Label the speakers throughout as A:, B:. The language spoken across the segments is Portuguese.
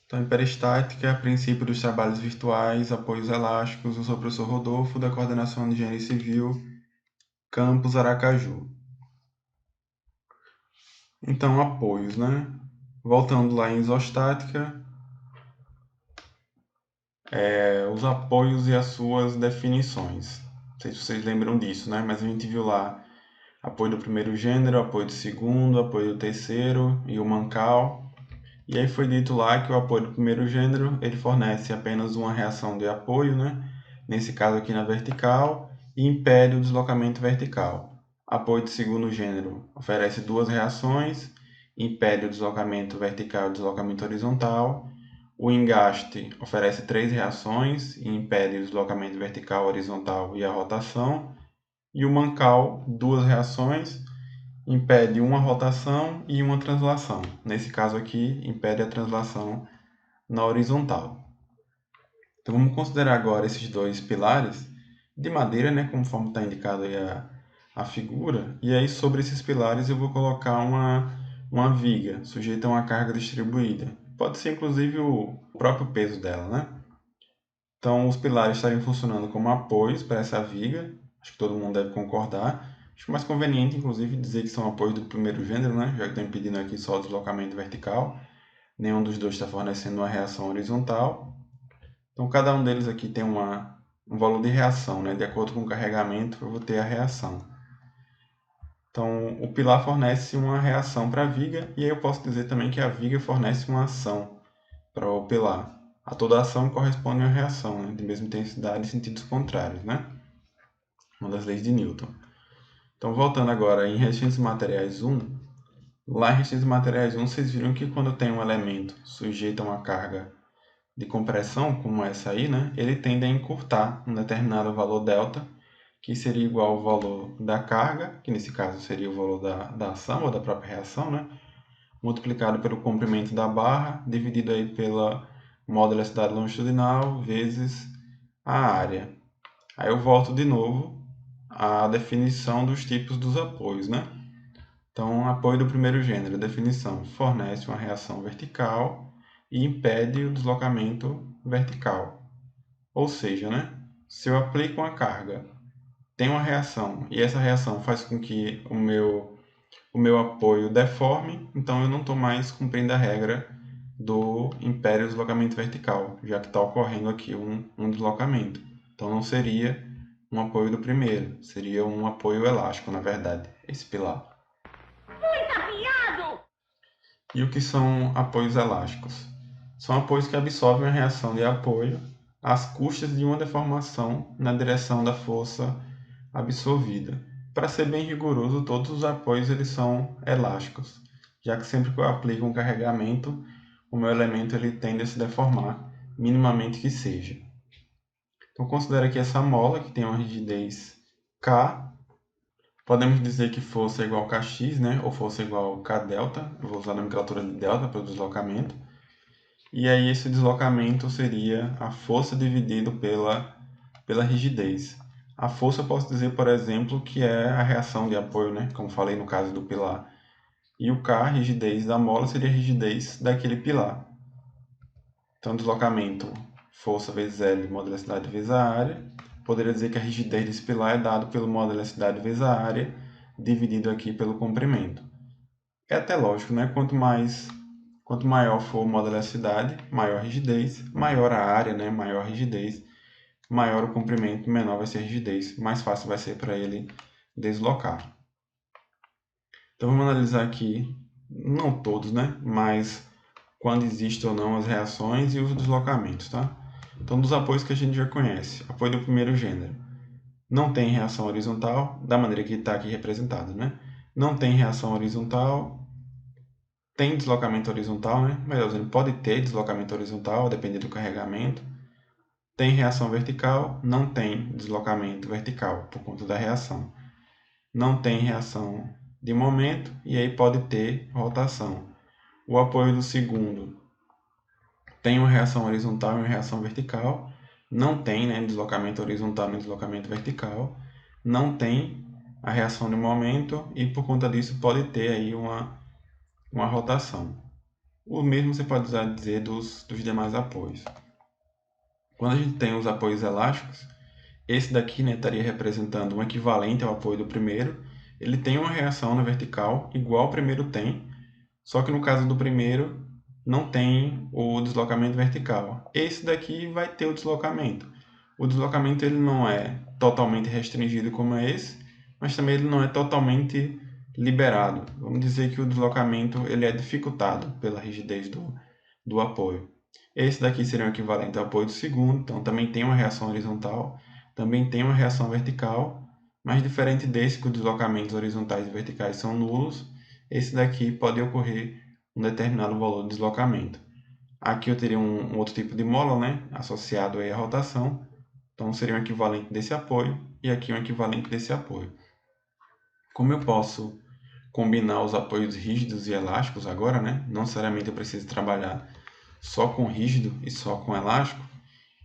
A: Então, hiperestática, princípio dos trabalhos virtuais, apoios elásticos. Eu sou o professor Rodolfo, da Coordenação de Engenharia Civil, Campus Aracaju. Então, apoios, né? Voltando lá em isostática, os apoios e as suas definições. Não sei se vocês lembram disso, né? Mas a gente viu lá apoio do primeiro gênero, apoio do segundo, apoio do terceiro e o mancal. E aí foi dito lá que o apoio do primeiro gênero ele fornece apenas uma reação de apoio, né? Nesse caso aqui na vertical, e impede o deslocamento vertical. Apoio do segundo gênero oferece duas reações, impede o deslocamento vertical e o deslocamento horizontal. O engaste oferece três reações e impede o deslocamento vertical, horizontal e a rotação. E o mancal, duas reações, impede uma rotação e uma translação. Nesse caso aqui, impede a translação na horizontal. Então vamos considerar agora esses dois pilares de madeira, né, conforme está indicado aí a figura. E aí sobre esses pilares eu vou colocar uma viga sujeita a uma carga distribuída. Pode ser inclusive o próprio peso dela, né? Então os pilares estariam funcionando como apoios para essa viga. Acho que todo mundo deve concordar. Acho mais conveniente, inclusive, dizer que são apoios do primeiro gênero, né? Já que estou impedindo aqui só o deslocamento vertical. Nenhum dos dois está fornecendo uma reação horizontal. Então, cada um deles aqui tem um valor de reação, né? De acordo com o carregamento, eu vou ter a reação. Então, o pilar fornece uma reação para a viga, e aí eu posso dizer também que a viga fornece uma ação para o pilar. A toda ação corresponde a uma reação, né? De mesma intensidade em sentidos contrários, né? Uma das leis de Newton. Então, voltando agora em resistência de materiais 1, lá em resistência de materiais 1, vocês viram que quando tem um elemento sujeito a uma carga de compressão, como essa aí, né, ele tende a encurtar um determinado valor delta, que seria igual ao valor da carga, que nesse caso seria o valor da ação ou da própria reação, né, multiplicado pelo comprimento da barra, dividido aí pela modularidade longitudinal vezes a área. Aí eu volto de novo à definição dos tipos dos apoios, né? Então, apoio do primeiro gênero, definição, fornece uma reação vertical e impede o deslocamento vertical. Ou seja, né, se eu aplico uma carga, tem uma reação, e essa reação faz com que o meu apoio deforme, então eu não estou mais cumprindo a regra do império do deslocamento vertical, já que está ocorrendo aqui um deslocamento. Então não seria um apoio do primeiro, seria um apoio elástico, na verdade, esse pilar. E o que são apoios elásticos? São apoios que absorvem a reação de apoio às custas de uma deformação na direção da força absorvida. Para ser bem rigoroso, todos os apoios eles são elásticos, já que sempre que eu aplico um carregamento, o meu elemento ele tende a se deformar, minimamente que seja. Então considere aqui essa mola que tem uma rigidez K. Podemos dizer que força é igual a Kx, né? Ou força é igual a Kδ. Eu vou usar a nomenclatura de delta para o deslocamento. E aí esse deslocamento seria a força dividido pela rigidez. A força eu posso dizer, por exemplo, que é a reação de apoio, né? Como falei no caso do pilar. E o K, a rigidez da mola, seria a rigidez daquele pilar. Então, deslocamento, força vezes L, modularidade vezes a área. Poderia dizer que a rigidez desse pilar é dado pelo modularidade vezes a área, dividido aqui pelo comprimento. É até lógico, né? Quanto maior for a modularidade, maior a rigidez, maior a área, né? Maior a rigidez, maior o comprimento, menor vai ser a rigidez, mais fácil vai ser para ele deslocar. Então vamos analisar aqui, não todos, né? Mas quando existem ou não as reações e os deslocamentos, tá? Então, dos apoios que a gente já conhece, apoio do primeiro gênero. Não tem reação horizontal, da maneira que está aqui representado, né? Não tem reação horizontal, tem deslocamento horizontal, né? Melhor dizendo, pode ter deslocamento horizontal, dependendo do carregamento. Tem reação vertical, não tem deslocamento vertical, por conta da reação. Não tem reação de momento, e aí pode ter rotação. O apoio do segundo tem uma reação horizontal e uma reação vertical. Não tem, né, deslocamento horizontal nem deslocamento vertical. Não tem a reação de momento, e por conta disso pode ter aí uma rotação. O mesmo você pode dizer dos demais apoios. Quando a gente tem os apoios elásticos, esse daqui, né, estaria representando um equivalente ao apoio do primeiro. Ele tem uma reação na vertical igual o primeiro tem, só que no caso do primeiro não tem o deslocamento vertical. Esse daqui vai ter o deslocamento. O deslocamento ele não é totalmente restringido como é esse, mas também ele não é totalmente liberado. Vamos dizer que o deslocamento ele é dificultado pela rigidez do apoio. Esse daqui seria o equivalente ao apoio do segundo, então também tem uma reação horizontal, também tem uma reação vertical, mas diferente desse que os deslocamentos horizontais e verticais são nulos, esse daqui pode ocorrer um determinado valor de deslocamento. Aqui eu teria um outro tipo de mola, né, associado aí à rotação, então seria um equivalente desse apoio e aqui um equivalente desse apoio. Como eu posso combinar os apoios rígidos e elásticos agora, né? Não necessariamente eu preciso trabalhar só com rígido e só com elástico.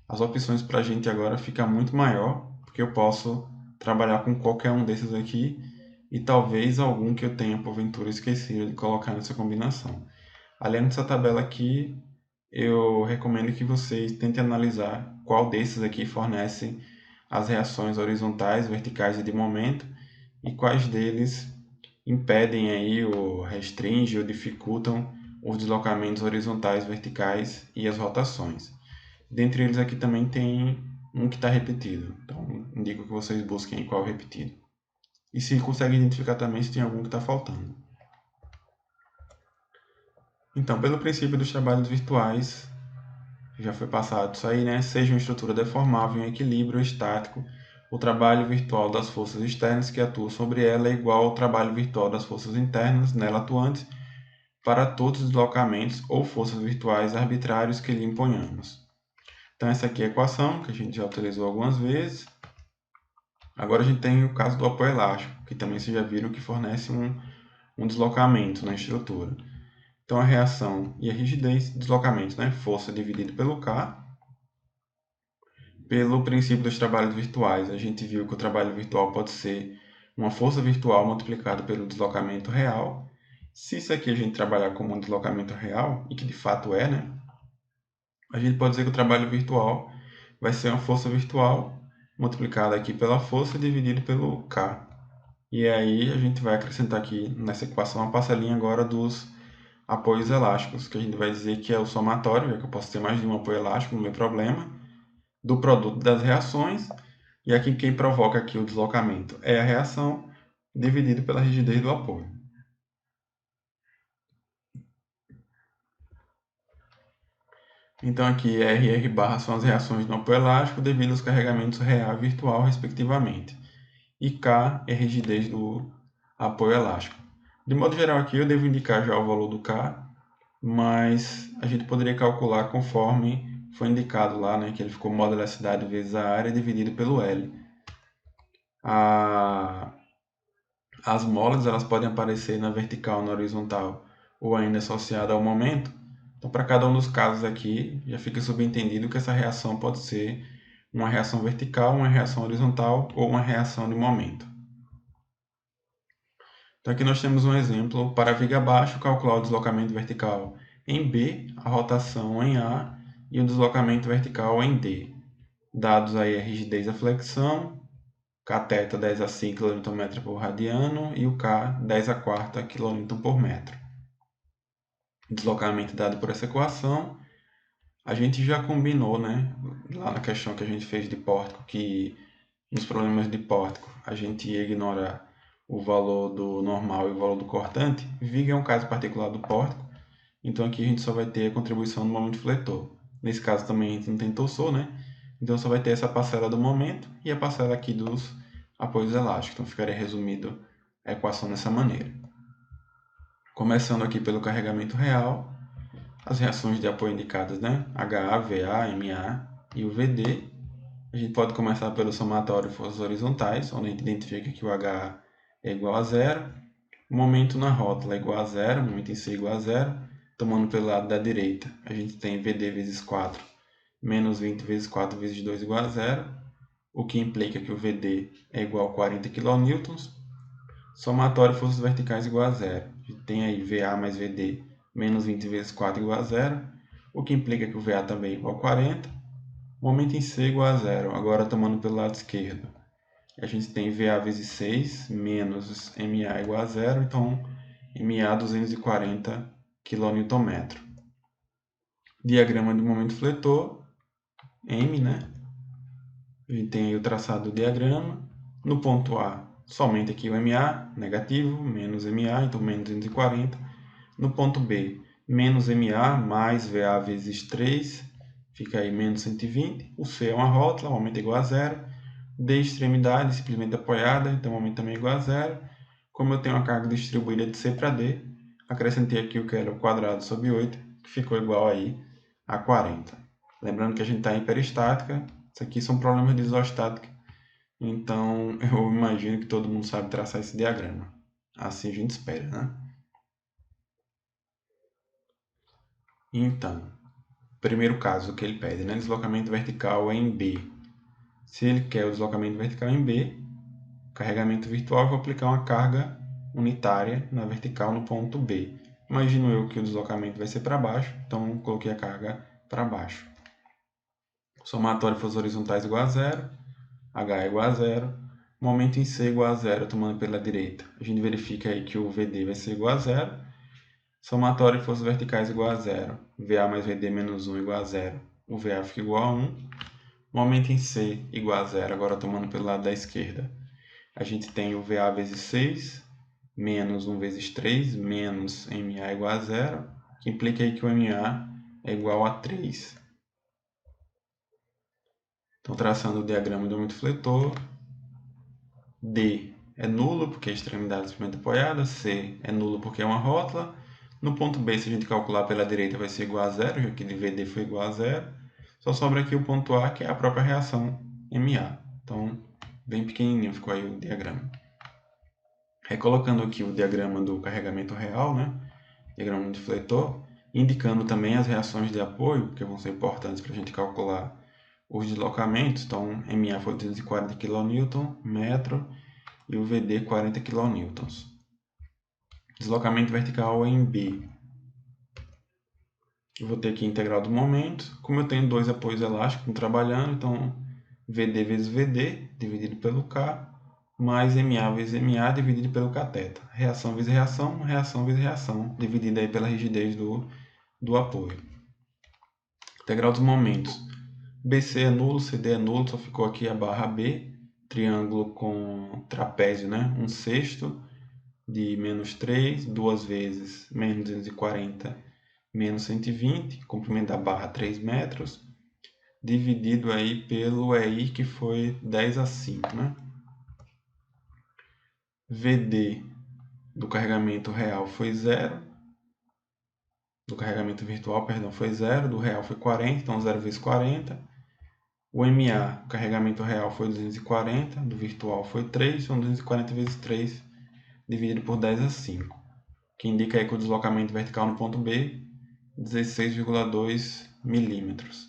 A: As opções para a gente agora fica muito maior, porque eu posso trabalhar com qualquer um desses aqui e talvez algum que eu tenha porventura esquecido de colocar nessa combinação. Além dessa tabela aqui, eu recomendo que vocês tentem analisar qual desses aqui fornece as reações horizontais, verticais e de momento e quais deles impedem aí ou restringem ou dificultam os deslocamentos horizontais, verticais e as rotações. Dentre eles aqui também tem um que está repetido, então indico que vocês busquem qual é o repetido. E se conseguem identificar também se tem algum que está faltando. Então, pelo princípio dos trabalhos virtuais, já foi passado isso aí, né? Seja uma estrutura deformável em equilíbrio estático, o trabalho virtual das forças externas que atuam sobre ela é igual ao trabalho virtual das forças internas nela atuantes para todos os deslocamentos ou forças virtuais arbitrários que lhe imponhamos. Então, essa aqui é a equação que a gente já utilizou algumas vezes. Agora a gente tem o caso do apoio elástico, que também vocês já viram que fornece um deslocamento na estrutura. Então, a reação e a rigidez, deslocamento, né? Força dividido pelo K. Pelo princípio dos trabalhos virtuais, a gente viu que o trabalho virtual pode ser uma força virtual multiplicada pelo deslocamento real. Se isso aqui a gente trabalhar como um deslocamento real, e que de fato é, né? A gente pode dizer que o trabalho virtual vai ser uma força virtual multiplicada aqui pela força dividido pelo K. E aí a gente vai acrescentar aqui nessa equação a parcelinha agora dos apoios elásticos, que a gente vai dizer que é o somatório, já que eu posso ter mais de um apoio elástico no meu problema, do produto das reações, e aqui quem provoca aqui o deslocamento é a reação, dividido pela rigidez do apoio. Então aqui R e R barra são as reações no apoio elástico devido aos carregamentos real e virtual, respectivamente. E K é a rigidez do apoio elástico. De modo geral aqui eu devo indicar já o valor do K, mas a gente poderia calcular conforme foi indicado lá, né, que ele ficou modo elasticidade vezes a área dividido pelo L. As molas elas podem aparecer na vertical, na horizontal ou ainda associada ao momento. Então, para cada um dos casos aqui, já fica subentendido que essa reação pode ser uma reação vertical, uma reação horizontal ou uma reação de momento. Então, aqui nós temos um exemplo para a viga abaixo, calcular o deslocamento vertical em B, a rotação em A e o deslocamento vertical em D. Dados aí a rigidez e a flexão, Kθ 10 a 5 kN por radiano e o K 10 a quarta kN por metro. Deslocamento dado por essa equação, a gente já combinou, né, lá na questão que a gente fez de pórtico, que nos problemas de pórtico a gente ia ignorar o valor do normal e o valor do cortante. Viga é um caso particular do pórtico, então aqui a gente só vai ter a contribuição do momento fletor. Nesse caso também a gente não tem torçor, né? Então só vai ter essa parcela do momento e a parcela aqui dos apoios elásticos. Então ficaria resumido a equação dessa maneira. Começando aqui pelo carregamento real, as reações de apoio indicadas, né? HA, VA, MA e o VD. A gente pode começar pelo somatório de forças horizontais, onde a gente identifica que o HA é igual a zero, o momento na rótula é igual a zero, o momento em si é igual a zero. Tomando pelo lado da direita, a gente tem VD vezes 4 menos 20 vezes 4 vezes 2 igual a zero, o que implica que o VD é igual a 40 kN. Somatório de forças verticais igual a zero. A gente tem aí VA mais VD menos 20 vezes 4 igual a 0, o que implica que o VA também é igual a 40. Momento em C igual a 0. Agora tomando pelo lado esquerdo, a gente tem VA vezes 6 menos MA igual a 0, então MA 240 kN. Diagrama do momento fletor, M, né? A gente tem aí o traçado do diagrama. No ponto A, somente aqui o MA, negativo, menos MA, então menos 240. No ponto B, menos MA mais VA vezes 3, fica aí menos 120. O C é uma rótula, o momento é igual a 0. D, extremidade, simplesmente apoiada, então o momento também é igual a 0. Como eu tenho uma carga distribuída de C para D, acrescentei aqui o que era o quadrado sobre 8, que ficou igual aí a 40. Lembrando que a gente está em hiperestática, isso aqui são problemas de isostática, então eu imagino que todo mundo sabe traçar esse diagrama. Assim a gente espera, né? Então, primeiro caso que ele pede, né? Deslocamento vertical em B. Se ele quer o deslocamento vertical em B, carregamento virtual, eu vou aplicar uma carga unitária na vertical no ponto B. Imagino eu que o deslocamento vai ser para baixo, então coloquei a carga para baixo. Somatório de forças horizontais igual a 0, H é igual a 0, momento em C igual a 0, tomando pela direita. A gente verifica aí que o VD vai ser igual a 0, somatório de forças verticais igual a 0, VA mais VD menos 1 igual a 0, o VA fica igual a 1, momento em C igual a 0, agora tomando pelo lado da esquerda. A gente tem o VA vezes 6, menos 1 vezes 3, menos MA igual a 0, que implica aí que o MA é igual a 3. Então, traçando o diagrama do momento fletor, D é nulo, porque é a extremidade simplesmente apoiada, C é nulo porque é uma rótula. No ponto B, se a gente calcular pela direita, vai ser igual a 0, já que VD foi igual a 0. Só sobra aqui o ponto A, que é a própria reação MA. Então, bem pequenininho ficou aí o diagrama. Recolocando aqui o diagrama do carregamento real, né? Diagrama de fletor, indicando também as reações de apoio, que vão ser importantes para a gente calcular os deslocamentos. Então, MA foi 240 kN, metro, e o VD 40 kN. Deslocamento vertical em B. Eu vou ter aqui a integral do momento. Como eu tenho dois apoios elásticos trabalhando, então VD vezes VD, dividido pelo K, mais MA vezes MA, dividido pelo cateto. Reação vezes reação, reação vezes reação, dividida aí pela rigidez do apoio. Integral dos momentos. BC é nulo, CD é nulo, só ficou aqui a barra B. Triângulo com trapézio, né? 1/6 de menos 3, duas vezes menos 240, menos 120, comprimento da barra 3 metros, dividido aí pelo EI, que foi 10/5, né? VD do carregamento real foi 0, do carregamento virtual, perdão, foi 0, do real foi 40, então 0 vezes 40. O MA, o carregamento real, foi 240, do virtual foi 3, então 240 vezes 3, dividido por 10/5, que indica aí que o deslocamento vertical no ponto B, 16,2 milímetros.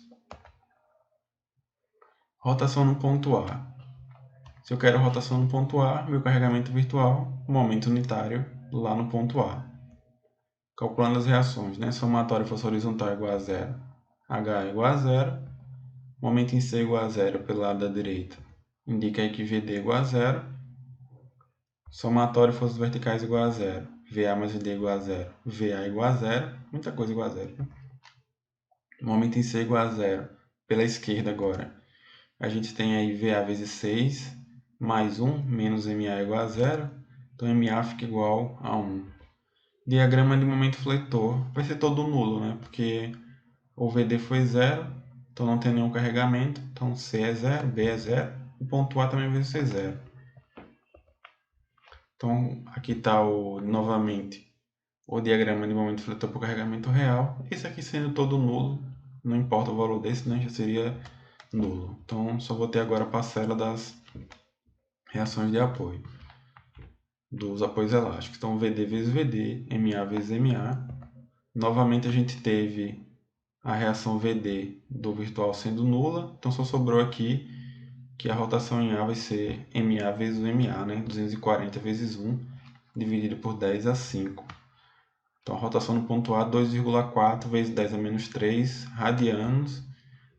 A: Rotação no ponto A. Se eu quero rotação no ponto A, meu carregamento virtual, momento unitário lá no ponto A. Calculando as reações, né? Somatório força horizontal igual a 0, H igual a 0, momento em C igual a 0 pelo lado da direita. Indica aí que VD igual a 0, somatório forças verticais igual a 0, VA mais VD igual a 0, VA igual a 0, muita coisa igual a 0. Né? Momento em C igual a 0, pela esquerda agora. A gente tem aí VA vezes 6, mais 1, menos MA igual a 0, então MA fica igual a 1. Diagrama de momento fletor vai ser todo nulo, né? Porque o VD foi 0, então não tem nenhum carregamento, então C é 0, B é 0, o ponto A também vai ser 0. Então aqui está novamente o diagrama de momento fletor para o carregamento real. Esse aqui sendo todo nulo, não importa o valor desse, né? Já seria nulo. Então só vou ter agora a parcela das reações de apoio, dos apoios elásticos. Então VD vezes VD, MA vezes MA. Novamente a gente teve a reação VD do virtual sendo nula, então só sobrou aqui que a rotação em A vai ser MA vezes o MA, né? 240 vezes 1, dividido por 10/5. Então, a rotação no ponto A, 2,4 vezes 10 a menos 3 radianos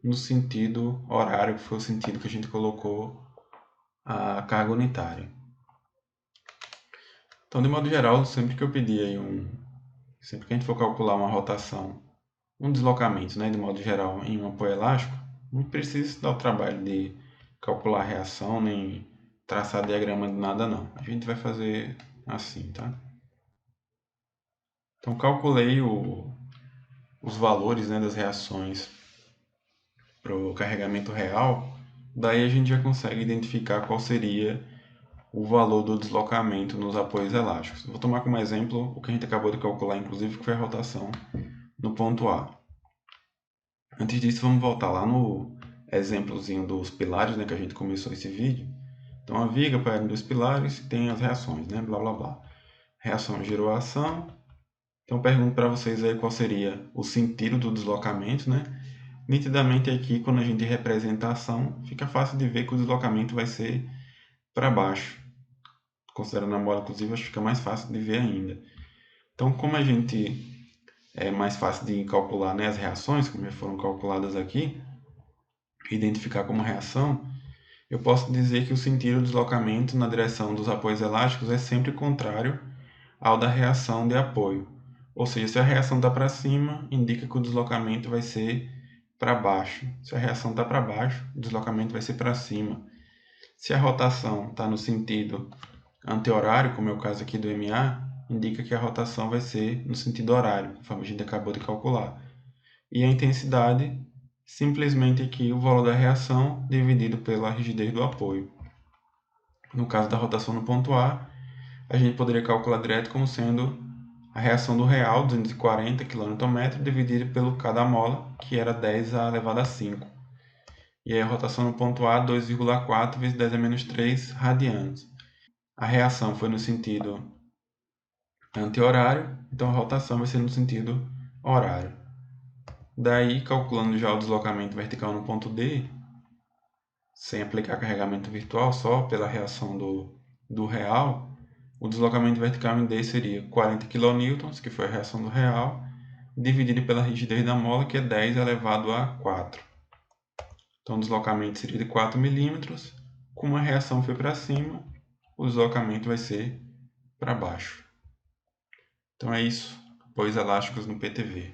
A: no sentido horário, que foi o sentido que a gente colocou a carga unitária. Então, de modo geral, sempre que eu pedir aí sempre que a gente for calcular uma rotação, um deslocamento, né, de modo geral, em um apoio elástico, não precisa dar o trabalho de calcular a reação, nem traçar diagrama de nada, não. A gente vai fazer assim, tá? Então, calculei os valores, né, das reações para o carregamento real, daí a gente já consegue identificar qual seria o valor do deslocamento nos apoios elásticos. Vou tomar como exemplo o que a gente acabou de calcular, inclusive, que foi a rotação no ponto A. Antes disso, vamos voltar lá no exemplozinho dos pilares, né, que a gente começou esse vídeo. Então, a viga pega em dois pilares e tem as reações, né, blá blá blá. Reação gerou a ação. Então, pergunto para vocês aí qual seria o sentido do deslocamento, né? Nitidamente aqui, quando a gente representa a ação, fica fácil de ver que o deslocamento vai ser para baixo. Considerando a mola, inclusive, acho que fica mais fácil de ver ainda. Então, como a gente é mais fácil de calcular, né, as reações, como já foram calculadas aqui, identificar como reação, eu posso dizer que o sentido do deslocamento na direção dos apoios elásticos é sempre contrário ao da reação de apoio. Ou seja, se a reação está para cima, indica que o deslocamento vai ser para baixo. Se a reação está para baixo, o deslocamento vai ser para cima. Se a rotação está no sentido anti-horário, como é o caso aqui do MA, indica que a rotação vai ser no sentido horário, conforme a gente acabou de calcular. E a intensidade, simplesmente aqui o valor da reação dividido pela rigidez do apoio. No caso da rotação no ponto A, a gente poderia calcular direto como sendo a reação do real, 240 kN, dividido pelo cada mola, que era 10 elevado a 5. E aí a rotação no ponto A, 2,4 vezes 10 a menos 3 radianos. A reação foi no sentido anti-horário, então a rotação vai ser no sentido horário. Daí, calculando já o deslocamento vertical no ponto D, sem aplicar carregamento virtual, só pela reação do real, o deslocamento vertical em D seria 40 kN, que foi a reação do real, dividido pela rigidez da mola, que é 10 elevado a 4. Então, o deslocamento seria de 4 milímetros. Como a reação foi para cima, o deslocamento vai ser para baixo. Então é isso. Apoios elásticos no PTV.